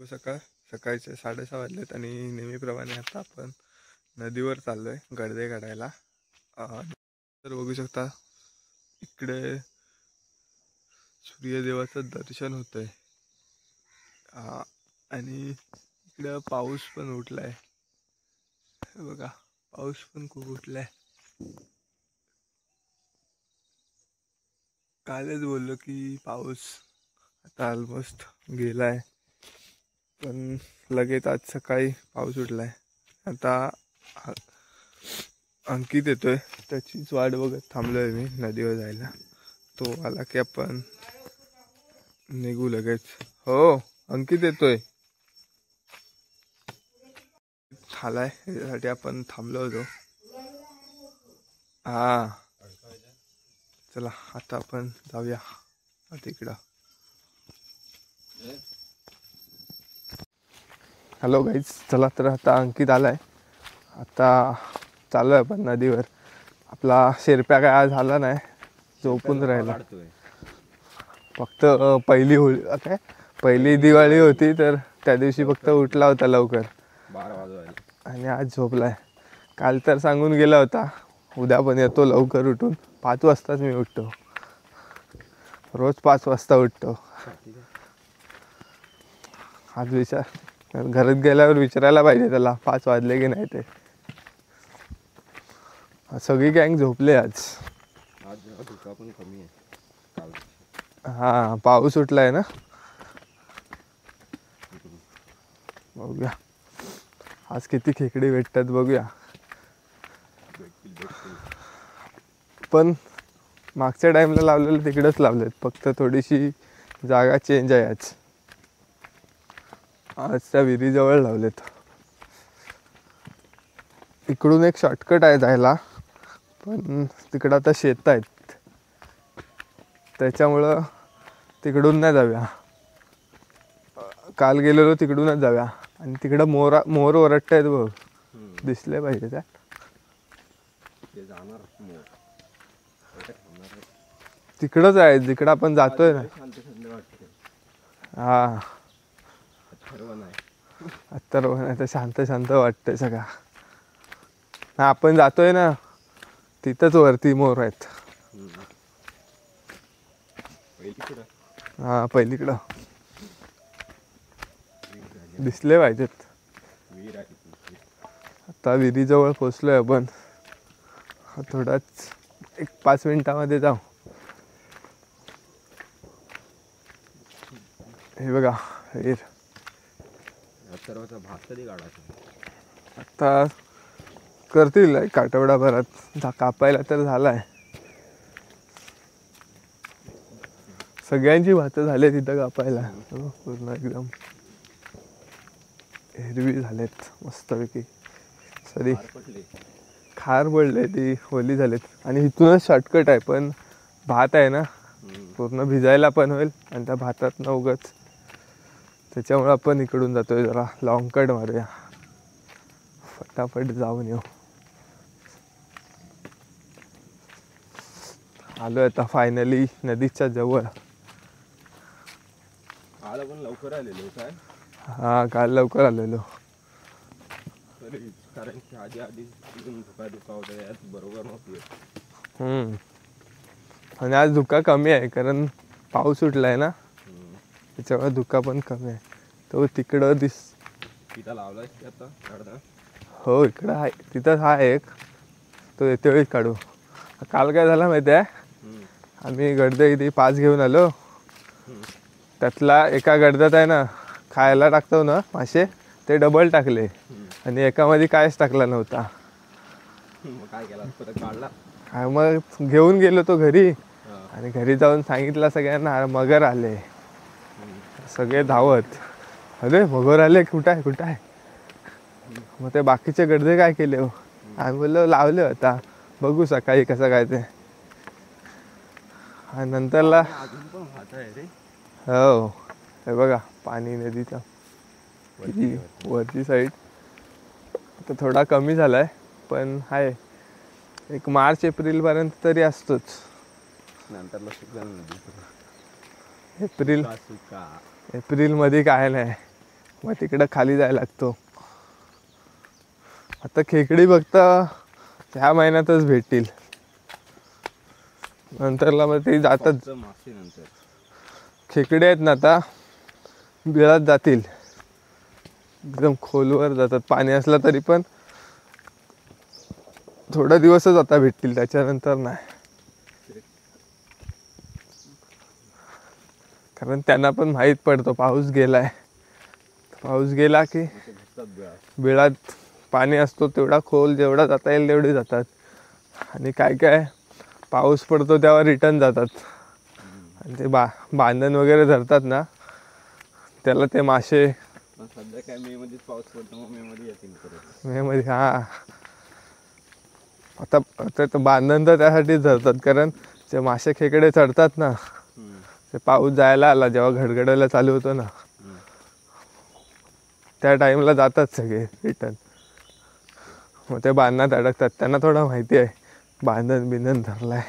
सकाळचे 6:30 वाजलेत आणि नेहमीप्रमाणे आता आपण नदीवर चाललोय गडदे काढायला. तर बघू शकता इकडे सूर्यदेवाचं दर्शन होतंय. आणि इकडे पाऊस पण उठलाय. बघा पाऊस पण खूप उठलाय. कालच बोललो की पाऊस आता ऑलमोस्ट गेलाय, पण लगेच आज सकाळी पाऊस उठलाय. आता अंकित येतोय, त्याचीच वाट बघत थांबलोय मी नदीवर जायला. तो आला की आपण निघू लगेच. हो अंकित येतोय, आलाय यासाठी आपण थांबलो होतो. हा चला आता आपण जाऊया तिकडं. हॅलो गाईज, चला तर आता अंकित आलाय. आता चालू आहे आपण नदीवर. आपला शेरप्या काय आज आला नाही, झोपून राहिला. फक्त पहिली दिवाळी होती तर त्या दिवशी फक्त उठला होता लवकर 12 वाजता आणि आज झोपलाय. काल तर सांगून गेला होता उद्या पण येतो लवकर उठून. 5 वाजताच मी उठतो, रोज 5 वाजता उठतो. आज घरात गेल्यावर विचारायला पाहिजे त्याला 5 वाजले की नाही ते. सगळी गँग झोपले आज. धुका पण कमी आहे. हा पाऊस उठलाय ना. बघूया आज किती खेकडी भेटतात बघूया. पण मागच्या टाइमला लावलेलं तिकडेच लावलेत, फक्त थोडीशी जागा चेंज आहे. आज त्या विहिरीजवळ लावलेत. इकडून एक शॉर्टकट आहे जायला, पण तिकडं आता शेत आहेत, त्याच्यामुळं तिकडून नाही जाऊया. काल गेलेलो तिकडूनच जाऊया. आणि तिकडं मोर ओरडत आहेत बघ, दिसले पाहिजे त्या. तिकडंच आहे जिकडं आपण जातोय ना. हा अथर्व नाही तर शांत शांत वाटतंय सगळं. आपण जातोय ना तिथंच वरती मोर आहेत. हा पहिलीकडं दिसले पाहिजेत. आता विहिरीजवळ पोचलोय आपण. थोडाच एक 5 मिनिटामध्ये जाऊ. हे बघा विहीर. भात कधी काढायचा आता करतील एक आठवडाभरात. कापायला तर झालाय. सगळ्यांची भातं झाले तिथं कापायला. पूर्ण एकदम हिरवी झालेत मस्तपैकी. सरी खार पडले, ती ओली झालेत. आणि इथूनच शॉर्टकट आहे, पण भात आहे ना पूर्ण भिजायला पण होईल आणि त्या भातात ना उगच, त्याच्यामुळे आपण इकडून जातोय. जरा लॉंग कट मारूया, फटाफट जाऊन येऊ. आलोय आता फायनली नदीच्या जवळ. काल पण लवकर आलेलो काय? हा काल लवकर आलेलो. कारण की आधी धुका होता यात बरोबर नव्हती. आणि आज धुका कमी आहे कारण पाऊस उठलाय ना, त्याच्यामुळे धुका पण कमी आहे. तो तिकडं तिथं लावलाय आता. हो इकडं आहे, तिथंच हा एक. तो येते वेळीच काढू. काल काय झालं माहिती आहे, आम्ही गडदे इथे 5 घेऊन आलो. त्यातला एका गडद्यात आहे ना खायला टाकतो ना मासे, ते डबल टाकले आणि एकामध्ये कायच टाकला नव्हता. काय केला काढला. मग घेऊन गेलो तो घरी आणि घरी जाऊन सांगितलं सगळ्यांना, मगर आले. सगळे धावत, अरे मगर आले, कुठं आहे कुठं आहे. मग ते बाकीचे गडदे काय केले, आम्ही बोललो लावले आता बघू सकाळी कसं काय ते. आणि नंतरला हो हे बघा पाणी नदीचं वरची साईड आता थोडा कमी झालाय, पण आहे एक मार्च एप्रिल पर्यंत तरी असतोच. नंतर एप्रिल मध्ये काय नाही, मग तिकडं खाली जायला लागतो. आता खेकडी फक्त ह्या महिन्यातच भेटतील, नंतरला मग ते जातात. मासे नंतर खेकडे आहेत ना आता बिळात जातील, एकदम खोलवर जातात. पाणी असलं तरी पण थोडा दिवसच आता भेटतील, त्याच्यानंतर नाही. कारण त्यांना पण माहीत पडतो पाऊस गेलाय. पाऊस गेला की बिळात पाणी असतो तेवढा खोल, जेवढा जाता येईल तेवढे जातात. आणि काय काय पाऊस पडतो तेव्हा रिटर्न जातात. आणि ते बांधण वगैरे धरतात ना, त्याला ते मासे. सध्या काय मे मध्येच पाऊस पडतो, मग मे मध्ये येतील परत. मे मध्ये हा. आता बांधण तर त्यासाठीच धरतात, कारण ते मासे खेकडे चढतात ना, ते पाऊस जायला आला जेव्हा घडघडायला चालू होतो ना, त्या टाईमला जातात सगळे रिटर्न. मग ते बांधण्यात अडकतात. त्यांना थोडं माहिती आहे बांधण बिंधन धरलाय.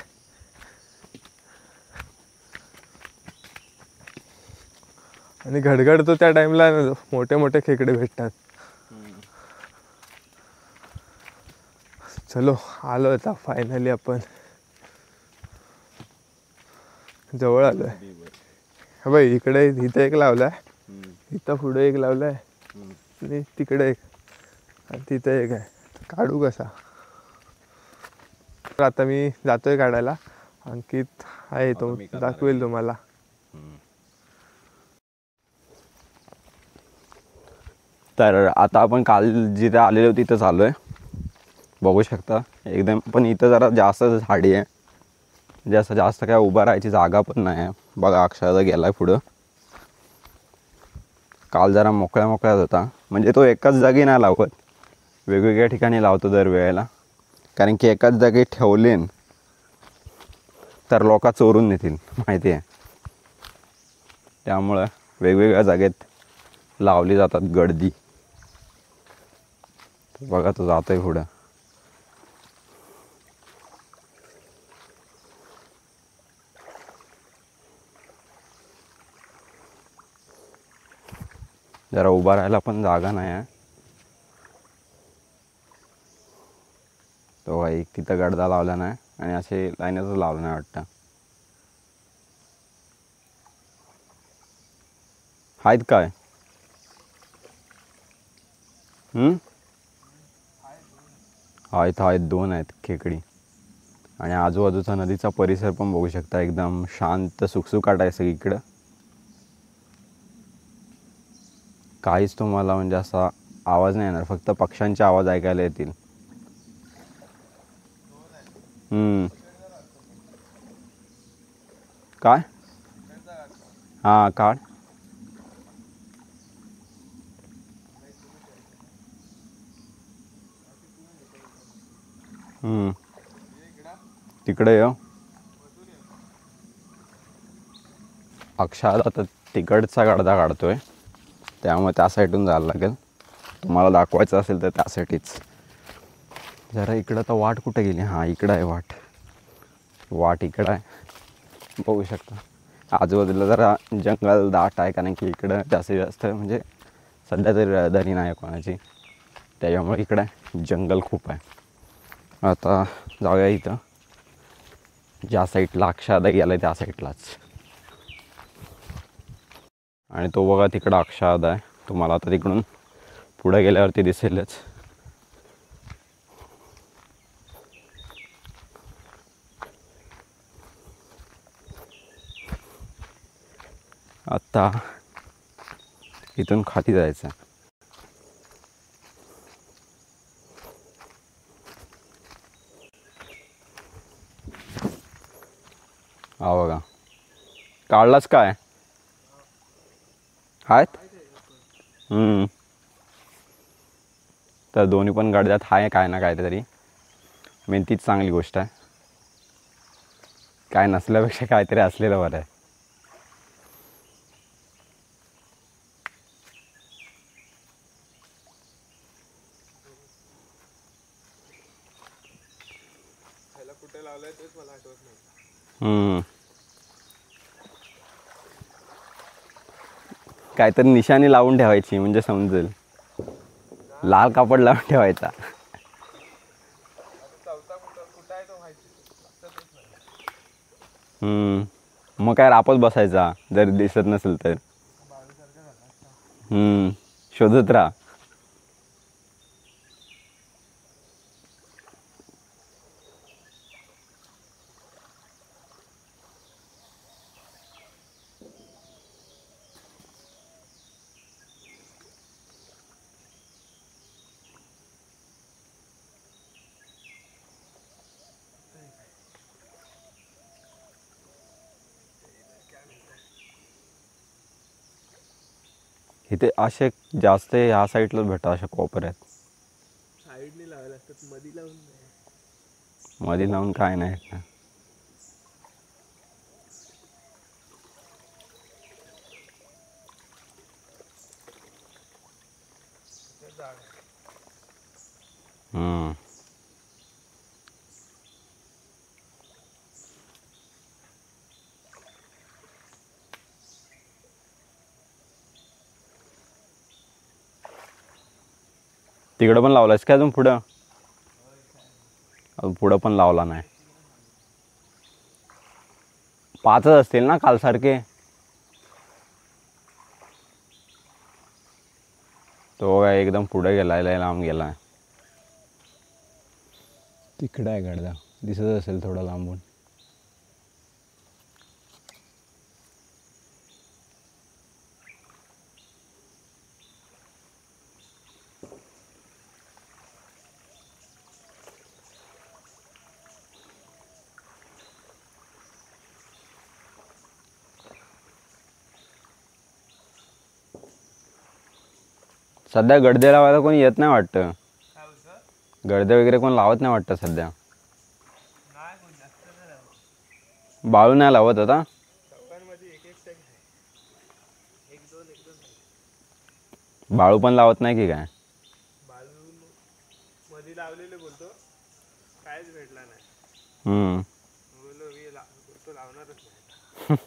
आणि घडघडतो त्या टाईमला मोठे मोठे खेकडे भेटतात. चलो आलो आता फायनली, आपण जवळ आलोय. हा बाई इकडे इथं एक लावलाय, इथं पुढे एक लावलाय, आणि तिकडे एक, आणि तिथं एक आहे. काढू कसा? तर आता मी जातोय काढायला. अंकित आहे तो दाखवेल तुम्हाला. तर आता आपण काल जिथे आलेलो तिथंच आलो आहे, बघू शकता एकदम. पण इथं जरा जास्त झाडी आहे, जास्त काय उभं राहायची जागा पण नाही आहे. बघा अक्षरशः गेला आहे पुढं. काल जरा मोकळ्यात होता, म्हणजे तो एकाच जागी नाही लावत, वेगवेगळ्या ठिकाणी लावतो दरवेळेला. कारण की एकाच जागी ठेवले तर लोक चोरून नेतील, माहिती आहे. त्यामुळं वेगवेगळ्या जागेत लावली जातात गर्दी. बघा तो जातोय पुढं. जरा उभा राहायला पण जागा नाही आहे. तो एक तिथं गडदा लावला नाही, आणि असे लाईनच लावलं नाही वाटतं. आहेत काय? आहेत दोन आहेत खेकडी. आणि आजूबाजूचा नदीचा परिसर पण बघू शकता, एकदम शांत सुखसुकाट आहे सगळीकडं. काहीच तुम्हाला म्हणजे असा आवाज नाही येणार, फक्त पक्ष्यांचे आवाज ऐकायला येतील. काय? हां काढ. तिकडे ये. अक्षाला आता तिकडचा गडदा काढतोय, त्यामुळे त्या साईडून जायला लागेल. तुम्हाला दाखवायचं असेल तर त्यासाठीच. जरा इकडं तर वाट कुठे गेली? हां इकडं आहे वाट इकडं आहे, बघू शकता. आजूबाजूला जरा जंगल दाट आहे, कारण की इकडं जास्त म्हणजे सध्या तरी रहदारी नाही कोणाची, त्याच्यामुळे इकडं जंगल खूप आहे. आता जाऊया इथं, ज्या साईडला अक्षादा गेला आहे त्या साईडलाच. आणि तो बघा तिकडं अक्षादा आहे, तुम्हाला आता तिकडून पुढे गेल्यावरती दिसेलच. आता इथून खाली जायचं. हा बघा, काढलाच काय आहेत. तर दोन्ही पण गडद्यात आहे काय ना काहीतरी. मेन तीच चांगली गोष्ट आहे, काय नसल्यापेक्षा काहीतरी असलेलं बरं आहे. कुठे लावलंय तेच मला आठवत नाही. काहीतरी निशाणी लावून ठेवायची म्हणजे समजेल. लाल कापड लावून ठेवायचा. मग काय रापच बसायचा जर दिसत नसेल तर. शोधत राहा. इथे असे जास्त ह्या साईडलाच भेटतात अशा कोपऱ्यात. साईडने लावायला लागतात, मध्ये लावून नाही. मध्ये लावून काय नाही. तिकडं पण लावलायस का अजून पुढं? अजून पुढं पण लावला नाही. 5च असतील ना कालसारखे? तो काय एकदम पुढे गेलाय, लय लांब गेलाय. तिकडं आहे गडदा, दिसत असेल थोडा लांबून. सध्या गडदे लावायला कोणी येत नाही वाटतं. गडदे वगैरे कोण लावत नाही वाटतं सध्या. बाळू नाही लावत आता. बाळू पण लावत नाही की काय? बाळू मध्ये लावलेले बोलतो, कायच भेटला नाही. तो लावणारच नाही.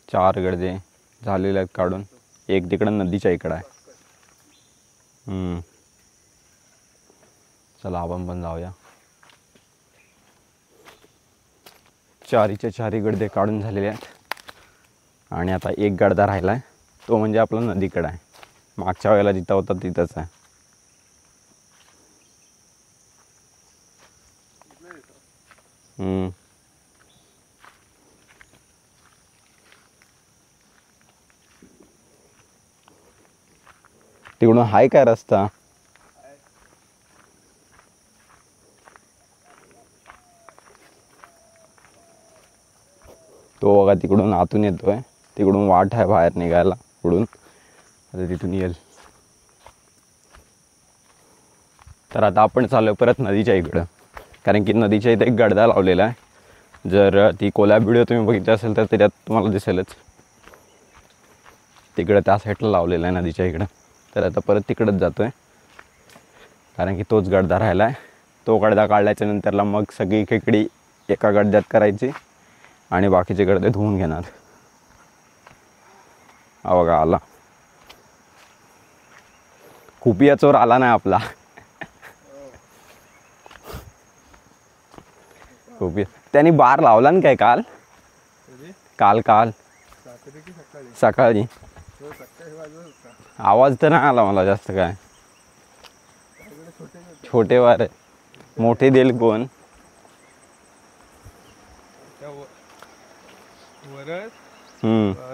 4 गडदे झालेले आहेत काढून. एक तिकडं नदीच्या इकडं आहे. चला आपण पण जाऊया. 4च्या 4 गडदे काढून झालेले आहेत. आणि आता एक गडदा राहिला आहे, तो म्हणजे आपला नदीकडं आहे. मागच्या वेळेला जिथं होता तिथंच आहे. तिकडून हाय काय रस्ता? तो बघा तिकडून आतून येतोय. तिकडून वाट आहे बाहेर निघायला पुढून. आता तिथून येईल. तर आता आपण चालू परत नदीच्या इकडं, कारण की नदीच्या इथे एक गडदा लावलेला आहे. जर ती कोलॅब व्हिडिओ तुम्ही बघितली असेल तर त्याच्यात तुम्हाला दिसेलच. तिकडं त्या साईडला लावलेला आहे नदीच्या इकडं. तर आता परत तिकडंच जातो आहे, कारण की तोच गडदा राहिला आहे. तो गडदा काढल्याच्या नंतरला मग सगळी खेकडी एका गडद्यात करायची आणि बाकीचे गडदे धुवून घेणार. हा बघा आला. खुपिया चोर आला नाही आपला. खुपिया त्यांनी बार लावला ना काय काल? काल सकाळी आवाज तर नाही आला मला जास्त. काय छोटे वार आहे, मोठे देईल कोण?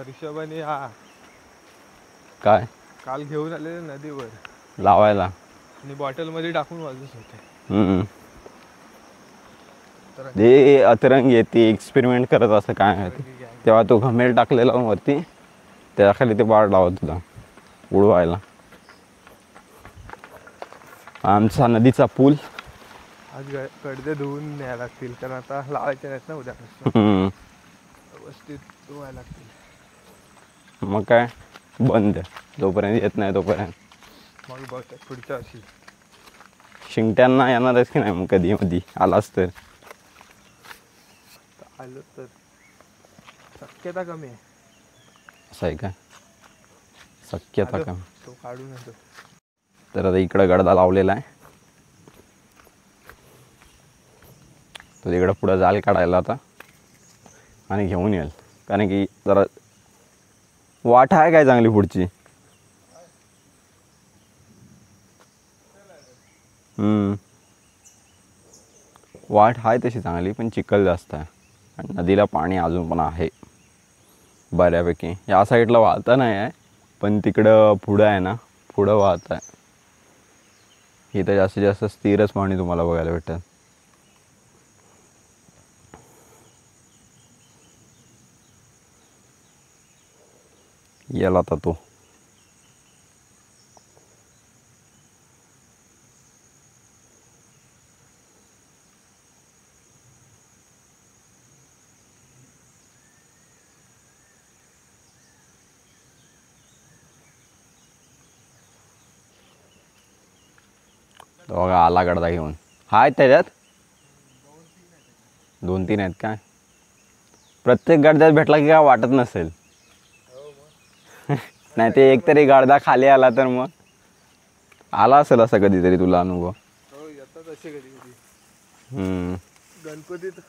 ऋषभाने हा काय काल घेऊन आलेले नदीवर लावायला आणि बॉटल मध्ये टाकून वाजत होते. जे अतरंग येते एक्सपेरिमेंट करत असं काय माहिती. तेव्हा तो घमेल टाकलेला वरती, त्याखाली ते बाळ लावत होता उडवायला. आमचा नदीचा पूल आज गडदे धुवून न्यायला लागतील, कारण आता लावायचे नाहीत ना उद्यापासून. व्यवस्थित धुवायला लागतील. मग काय बंद जोपर्यंत येत नाही तोपर्यंत. मग बघ पुढच्या वर्षी शिंगट्यांना येणारच की नाही मग कधी मधी आलाच तर. आलं तर शक्यता कमी आहे. असं आहे काय? शक्यता आलो, का? तो काढून येतो. तर आता इकडं गडदा लावलेला आहे. तो तिकडं पुढं जाल काढायला आता आणि घेऊन येईल. कारण की जरा वाट आहे काय चांगली पुढची. वाट आहे तशी चांगली, पण चिखल जास्त आहे आणि नदीला पाणी अजून पण आहे बऱ्यापैकी. या साईडला वाहतं नाही आहे, पण तिकडं पुढं आहे ना, पुढं वाहत आहे. इथं जास्तीत जास्त स्थिरच पाणी तुम्हाला बघायला भेटेल. याला आता तो बघा आला गडदा घेऊन. आहेत त्याच्यात 2-3 आहेत काय? प्रत्येक गडद्यात भेटला की काय वाटत नसेल. नाही ते एकतरी गडदा खाली आला तर मग आला असेल असा कधीतरी तुला अनुभव. हो, येतात असे कधी कधी. हम्म, गणपतीत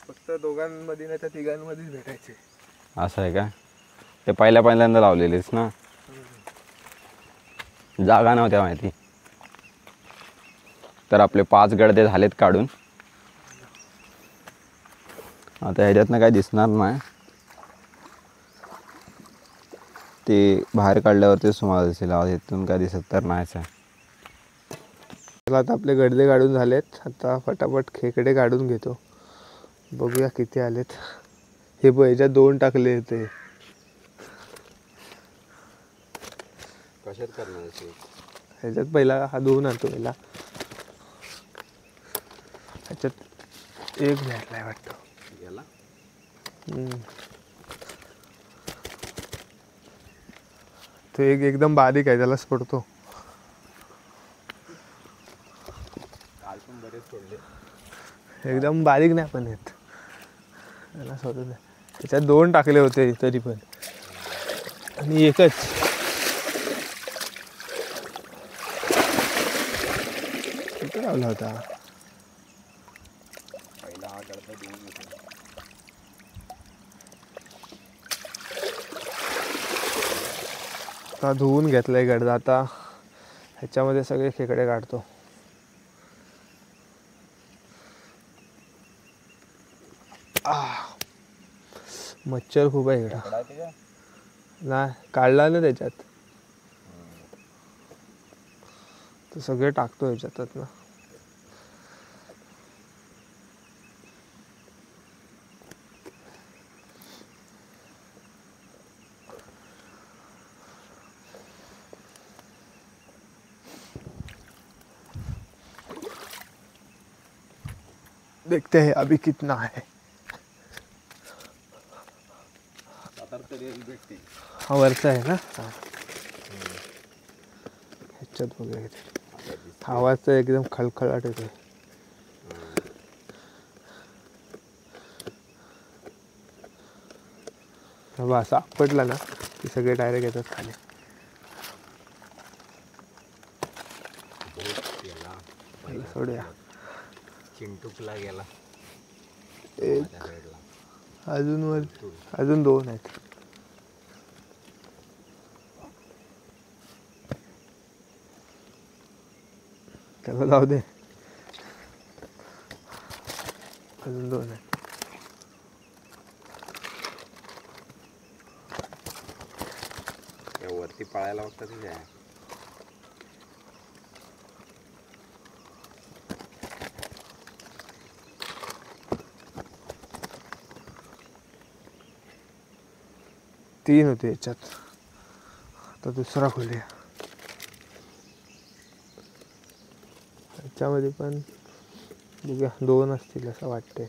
फक्त दोघांमध्ये नाही तर तिघांमध्येच भेटायचे. असं आहे का? ते पहिल्यांदा लावलेलीस ना, जागा नव्हत्या माहिती. तर आपले 5 गडदे झालेत काढून. आता ह्याच्यातनं काय दिसणार नाही, ते बाहेर काढल्यावरतीच तुम्हाला दिसेल. इथून काय दिसत तर नाहीच आहे. चला आता आपले गडदे काढून झालेत. आता फटाफट खेकडे काढून घेतो. बघूया किती आलेत. हे बघ, ह्याच्यात 2 टाकले होते. कशात करणार? ह्याच्यात पहिला हा 2 आणतो पहिला. ह्याच्यात 1 भेटलाय वाटतं. याला तो एक एकदम बारीक आहे, त्यालाच पडतो. काल पण बरेच सोडले. एकदम बारीक नाही पण येत, त्याला सोडून द्या. त्याच्यात 2 टाकले होते तरी पण, आणि एकच. कुठे लावला होता? पहिला हा गडदा देऊन येतो. आता धुवून घेतलाय गडदा. आता ह्याच्यामध्ये सगळे खेकडे काढतो. मच्छर खूप आहे इकडं. नाही काढला ना त्याच्यात, तर सगळे टाकतो ह्याच्यातच ना. देखते हैं अभी कितना है. हा वरचा आहे ना. ह्याच्यात बघूया किती. आवाज तर एकदम खळखळाट येतोय. बाबा असं आपटला ना की सगळे डायरेक्ट येतात खाली. सोडूया. चिंटूकला गेला. एक अजून वर, अजून 2 आहेत. त्याला जाऊ दे, अजून 2 आहेत. वरती पळायला बघतात काय? तीन होते याच्यात. आता दुसरा खोलूया. याच्यामध्ये पण बघूया 2 असतील असं वाटतंय.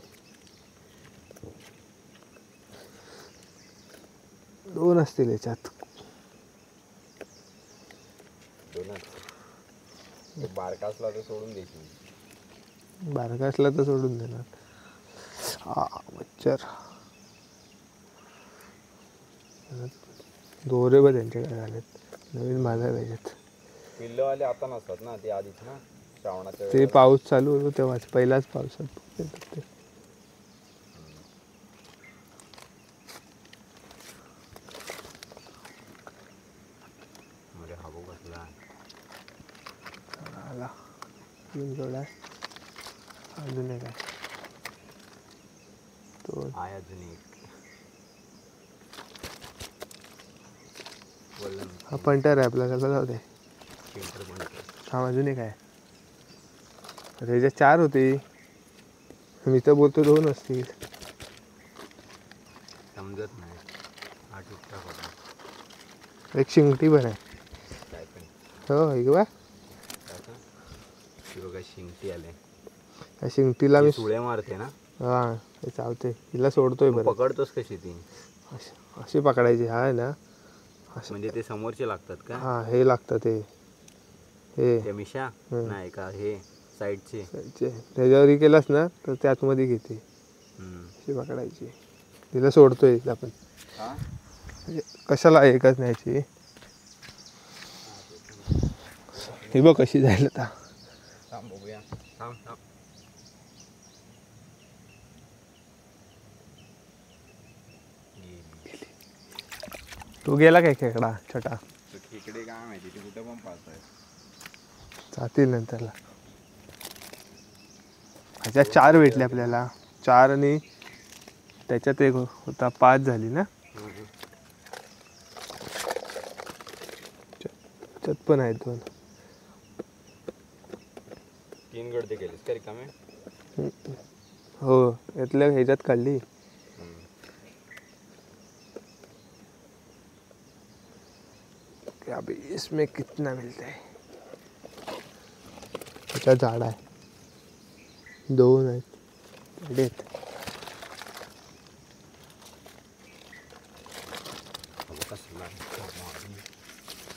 2 असतील याच्यात. बारकासला तर सोडून द्यायची. बारका असला तर सोडून देणार. मच्छर. दोरे बघ त्यांच्याकडे झालेत, नवीन बांधायला पाहिजेत. पिल्लवाले आता नसतात ना, ते आधीच ना श्रावणाच्या ते पाऊस चालू होतो तेव्हाच, पहिलाच पावसात येतात ते. मध्ये हाबू बसला. आला 3 जोड्या, अजून एक आहे. तो आहे अजून एक. हा पंटर आहे आपला, त्याला जाऊ दे. पेंटर पण हा अजून एक आहे. त्याच्यात 4 होते, मी तर बोलतो 2 असतील. समजत नाही. हा ठीकठाक होता. एक शिंगटी पण आहे. काय पण हो एक बा, बघा शिंगटी आले. त्या शिंगटीला मी सुळे मारते ना. हां ते चावते, तिला सोडतोय बरं. पकडतोस कशी ती? अशी पकडायची. हा आहे ना असं. म्हणजे ते समोरचे लागतात का? हां हे लागतं ते, हे त्या मिशा नाही का, हे साईडचे. त्याच्यावरही केलास ना तर ते आतमध्ये घेते. अशी पकडायची, तिला सोडतोय आपण. म्हणजे कशाला एकच न्यायची. हे बघ कशी जाईल आता. थांब बघूया, थांब थांब. तू गेला काय खेकडा छोटा? खेकडे काय माहिती, ते कुठं पण पाहत आहे. जातील नंतरला. ह्याच्यात 4 भेटले आपल्याला, 4 आणि त्याच्यात एक होता, 5 झाली ना. त्याच्यात पण आहेत 2. 3 गडदे केलेस का रिकामे? हो यातल्या ह्याच्यात काढली. अभी इसमें कितना मिलता है. त्याचा झाड आहे, 2 आहेत.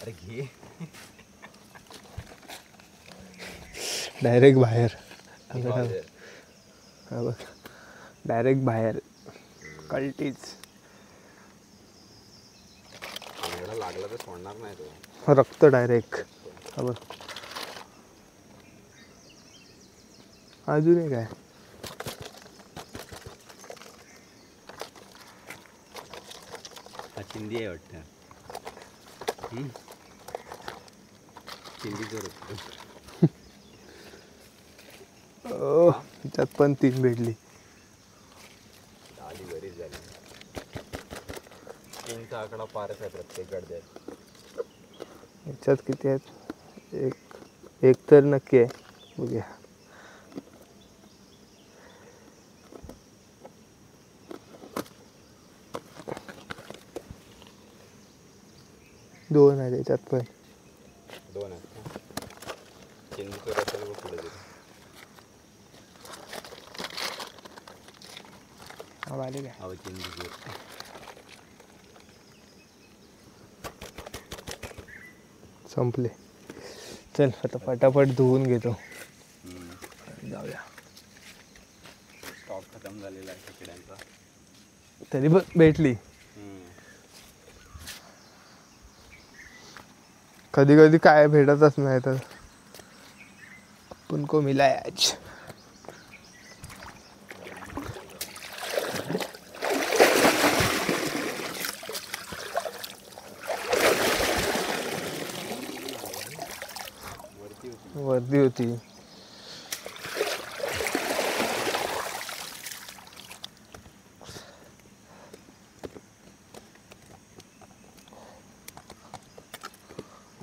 अरे घे. डायरेक्ट बाहेर. हा बघ डायरेक्ट बाहेर, कल्टीच. लागला तर सोडणार नाही तो. रक्त डायरेक्ट. हा बघ अजून एक आहे. हा चिंदी आहे वाटतं. चिंदी जोर. त्याच्यात पण 3 भेटली. आली बरीच झाली. 3चा आकडा पारच आहे प्रत्येक गडद्यात. याच्यात किती आहेत? एक तर नक्की आहे. बघूया. दोन आहे त्याच्यात पण. 2 आहेत. चिंदीचं रसायन बघ पुढे. आले काय? अहो चिंदी संपले. चल आता फटाफट धुवून घेतो. जाऊया. स्टॉक खतम झालेला आहे खेकड्यांचा. तरी बघ भेटली. कधी कधी काय भेटतच नाही तर आपण को मिला है आज. वर्दी होती.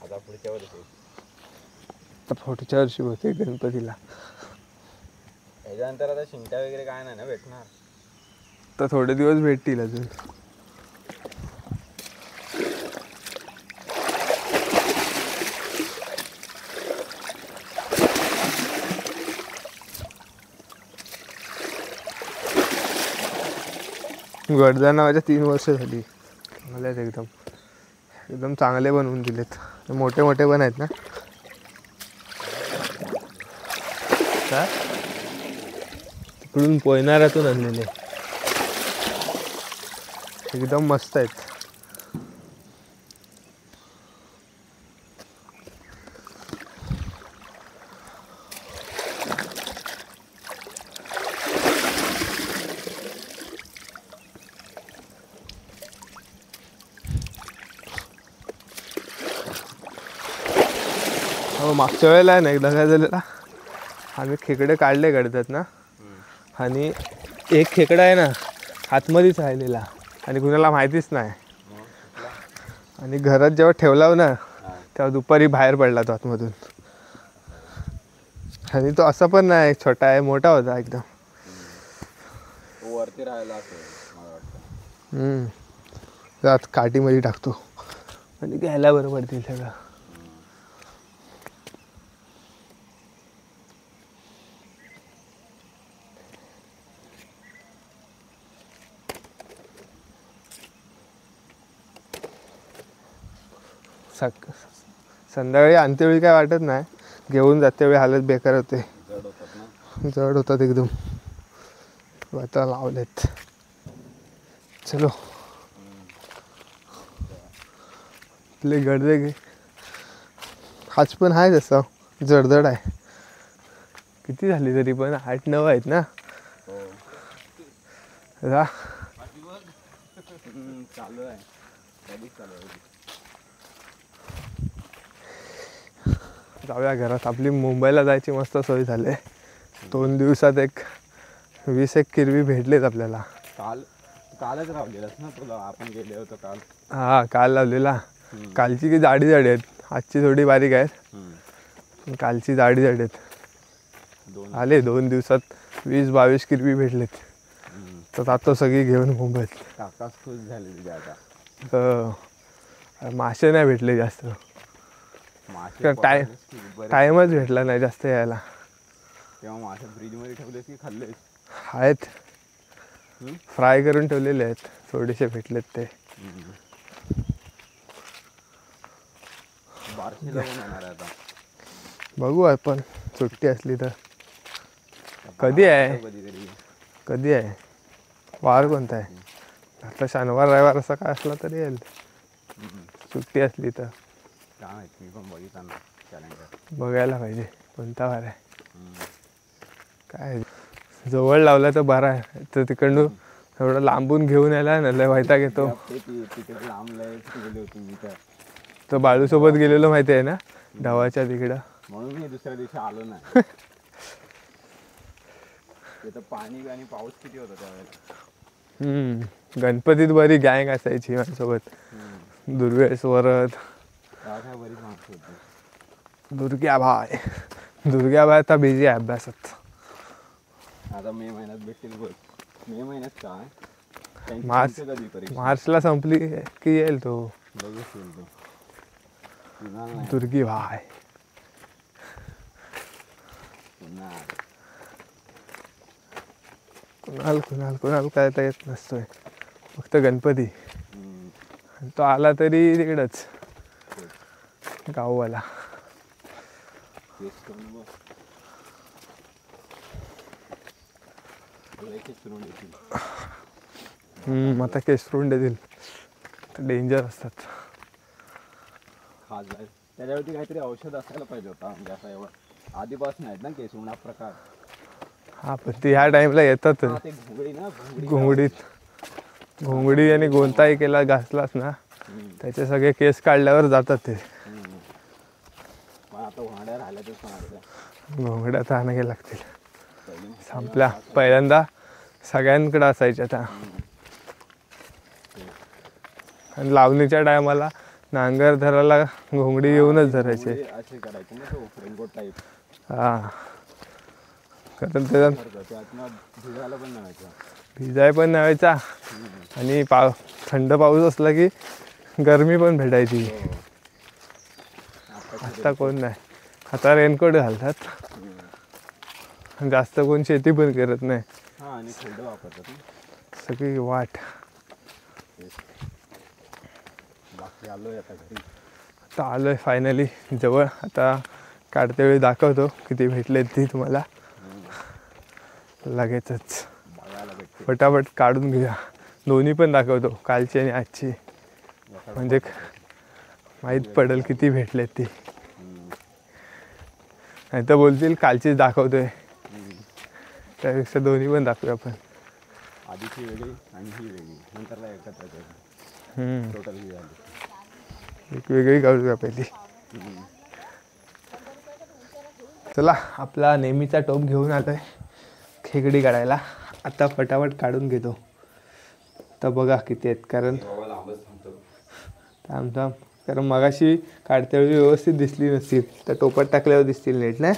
आता पुढच्या वर्षी. आता पुढच्या वर्षी होते गणपतीला. त्याच्यानंतर आता शिंगट्या वगैरे काय नाही ना भेटणार. तर थोडे दिवस भेटतील अजून. गडदा नावाच्या 3 वर्ष झाली मला. एकदम एकदम चांगले बनवून दिलेत. मोठे मोठे पण आहेत ना. का तिकडून पोयनाऱ्यातून आणलेले. एकदम मस्त आहेत. हो मागच्या वेळेला आहे ना एकदा काय झालेला, आम्ही खेकडे काढले गडतात ना, आणि एक खेकडा आहे ना आतमध्येच राहिलेला आणि कुणाला माहितीच नाही. आणि घरात जेव्हा ठेवला ना तेव्हा दुपारी बाहेर पडला तो आतमधून. आणि तो असा पण नाही छोटा आहे, मोठा होता एकदम. वरती राहायला असेल मला वाटतं. जात काठीमध्ये टाकतो आणि घ्यायला बरं पडतील सगळं. संध्याकाळी आणतेवेळी काय वाटत नाही, घेऊन जाते वेळी हालत बेकार होते. जड होतात ना. जड होतात एकदम. आता लावलेत. चलो आपले गडदे घे. हाच पण आहे तसा जडजड आहे. किती झाली तरी पण 8-9 आहेत ना. जा चालू आहे. चालू आहे. जाऊया घरात. आपली मुंबईला जायची मस्त सोय झाली. 2 दिवसात 20 किरवी भेटलेत आपल्याला. कालच लावलेलास ना तुला, आपण गेले होतो काल. हा काल लावलेला. कालची की जाडी जाडी आहेत, आजची थोडी बारीक आहेत. कालची जाडी जाडी आहेत. आले 2 दिवसात 20-22 किरवी भेटलेत. तर जातो सगळी घेऊन मुंबईत. काकाच खुश झाले तुझे आता. मासे नाही भेटले जास्त. टाईमच भेटला नाही जास्त यायला. तेव्हा मासे फ्रीजमध्ये ठेवलेस की खाल्लेस? आहेत, फ्राय करून ठेवलेले आहेत. थोडेसे भेटलेत ते. बार्शीला पण येणार आहे आता. बघू आपण सुट्टी असली तर. कधी आहे? कधी आहे? वार कोणता आहे? आता शनिवार रविवार असं काय असला तरी येईल, सुट्टी असली तर. काय माहिती, मी पण बघितलं ना कॅलेंडर. बघायला पाहिजे कोणता वार आहे. काय जवळ लावला तर बरा आहे. तर तिकडून एवढं लांबून घेऊन यायला ना लय वैताग येतो. तिकडे लांब गेली होती मी तर बाळूसोबत गेलेलो माहिती आहे ना, ढवाच्या तिकडं. म्हणून मी दुसऱ्या दिवशी आलो नाही. तिथं पाणी आणि पाऊस किती होता त्यावेळेस. गणपतीत बरी गँग असायची माझ्यासोबत. दुर्वेश वरद, बरीच माणसं होती. दुर्ग्या भाई आता बिझी आहे अभ्यासात. आता मे महिन्यात भेटतील बघ. मे महिन्यात काय मार्चला संपली की येईल तो. बघू दुर्गी भाई. कुणाल काय तर येत नसतोय, फक्त गणपती. तो आला तरी तिकडच गाववाला. आता केसरून देतील, डेंजर असतात. त्याच्यावरती काहीतरी औषध असायला पाहिजे होता. म्हणजे असा एवढा आधीपासून आहेत ना केस हा प्रकार. हा पण ते ह्या टाइमला येतात. घोंगडी आणि गोंताही केला घासलास ना, त्याचे सगळे केस काढल्यावर जातात ते. घोंगड्या तर आणायला लागतील. संपल्या. पहिल्यांदा सगळ्यांकडे असायच्या त्या. आणि लावणीच्या टायमाला नांगर धरायला घोंगडी घेऊनच धरायचे. हा कारण त्याच्यात भिजाय पण नव्हायचा आणि थंड पाऊस असला की गरमी पण भेटायची. आता कोण नाही, आता रेनकोट घालतात. जास्त कोण शेती पण करत नाही, सगळी वाट. आता आलोय फायनली जवळ. आता काढते वेळी दाखवतो किती भेटलेत ती तुम्हाला. लगेचच फटाफट काढून घेऊया. दोन्ही पण दाखवतो, कालची आणि आजची, म्हणजे माहीत पडेल किती भेटलेत ती. नाही तर बोलतील कालचीच दाखवतोय, त्यापेक्षा दोन्ही पण दाखवूया आपण. आधीची वेगळी आणि ही वेगळी, नंतरला एकत्र टोटल ही झाली. एक वेगळी काढूया पहिली. चला आपला नेहमीचा टोप घेऊन आलोय खेकडी काढायला. आता फटाफट काढून घेतो. तर बघा किती आहेत, कारण थांब थांब, कारण मगाशी काढत्यावेळी व्यवस्थित दिसली नसतील, तर टोपात टाकल्यावर दिसतील नीट नाही.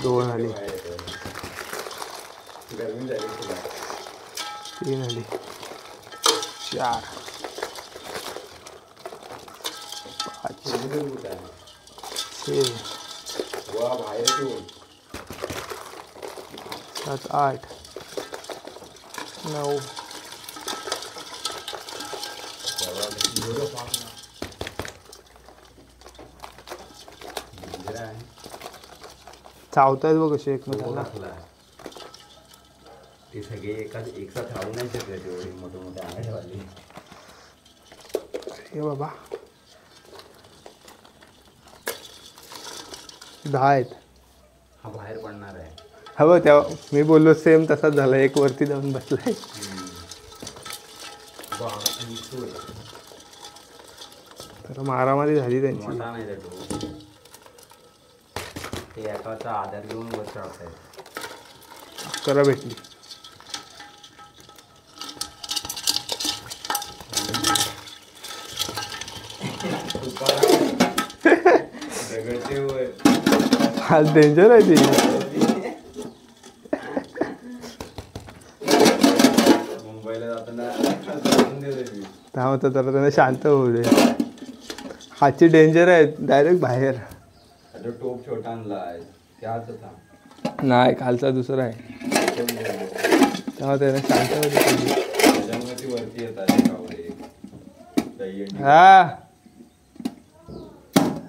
दोन आली, तीन आली, चार, पाच, छे, सात, आठ, 9, चावतायत बघ कसे एकमेकांना. ते सगळे एकसाथ राहू नाही शकले तेवढे मोठे मोठे आंगडेवाले. हे बाबा 10 आहेत. हा बाहेर पडणार आहे. हवं तेव्हा मी बोललो सेम तसाच झाला. एक वरती जाऊन बसलाय. तर मारामारी झाली त्यांची. मोठा नाही तो, ते एकाचा आधार घेऊन वर चढतायत. 11 भेटली. आज डेंजर आहे ती. मुंबईला जाताना होतं तर त्यांना शांत होऊ दे. हाची डेंजर आहे, डायरेक्ट बाहेर. टोप छोटा आणलाय त्याच होता. नाही, खालचा दुसरा आहे. तेव्हा त्याने शांत होते. त्याच्यामुळे वरती येतात. हा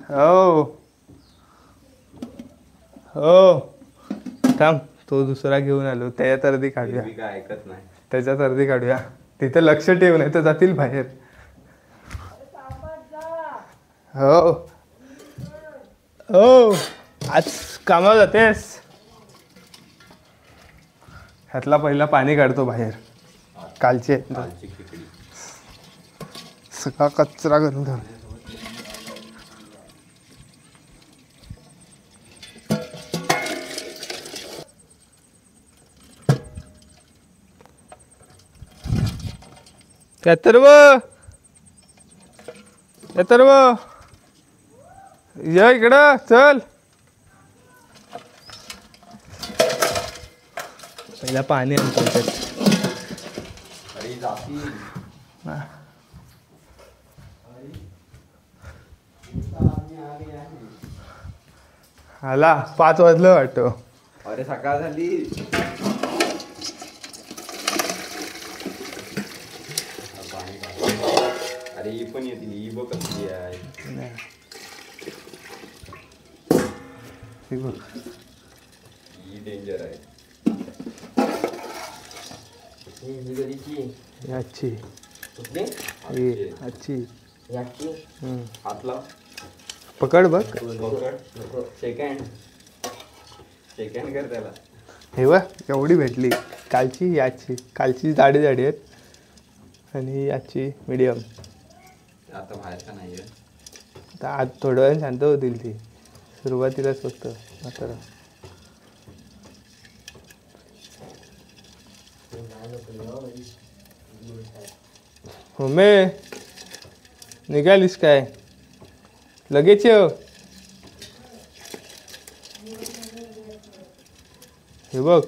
हो हो, थांब, तो दुसरा घेऊन आलो. त्याच्यात अर्धी काढूया. काय ऐकत नाही. त्याच्यात अर्धी काढूया. तिथे लक्ष ठेव, नाही तर जातील बाहेर. हो हो, आज कामावर जातेस. ह्यातला पहिला पाणी काढतो बाहेर. कालचे सगळा कचरा करून ठेव. यतर्व या इकडं चल. पहिला पाणी आणतो त्यात. आला 5 वाजलं वाटतं. अरे सकाळ झाली. अरे ही पण येतील. ही बघ कसली आहे. ही डेंजर आहे. याची हात लाव. पकड बघ. सेकंड कर त्याला. हे बघ एवढी भेटली. कालची याची, कालची जाडी जाडी आहेत आणि याची मीडियम. आता बाहेरचा नाही आहे. आता आज थोड्या वेळाने शांत होतील ती. सुरुवातीलाच फक्त मात्र. होमे निघालीस काय लगेच? हे बघ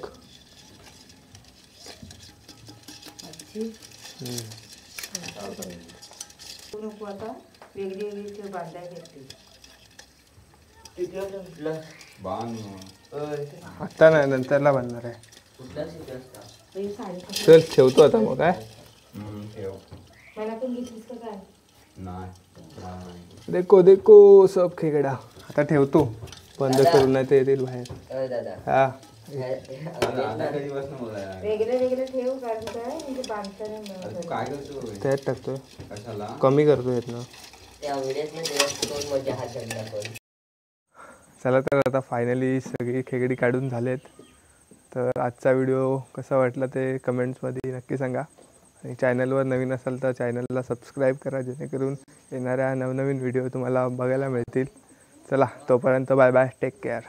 आता नाही, नंतरला बांधणार आहे. चल ठेवतो आता मग. काय देखो देखो सब खेकडा. आता ठेवतो, बंद करून नाही तर येतील बाहेर. हा त्यात टाकतोय, कमी करतो येत. चला तर आता फायनली सगळी खेकडी काढून झालेत. तर आजचा व्हिडिओ कसा वाटला ते कमेंट्समध्ये नक्की सांगा. आणि चॅनलवर नवीन असाल तर चॅनलला सबस्क्राईब करा, जेणेकरून येणाऱ्या नवनवीन व्हिडिओ तुम्हाला बघायला मिळतील. चला तोपर्यंत बाय बाय, टेक केअर.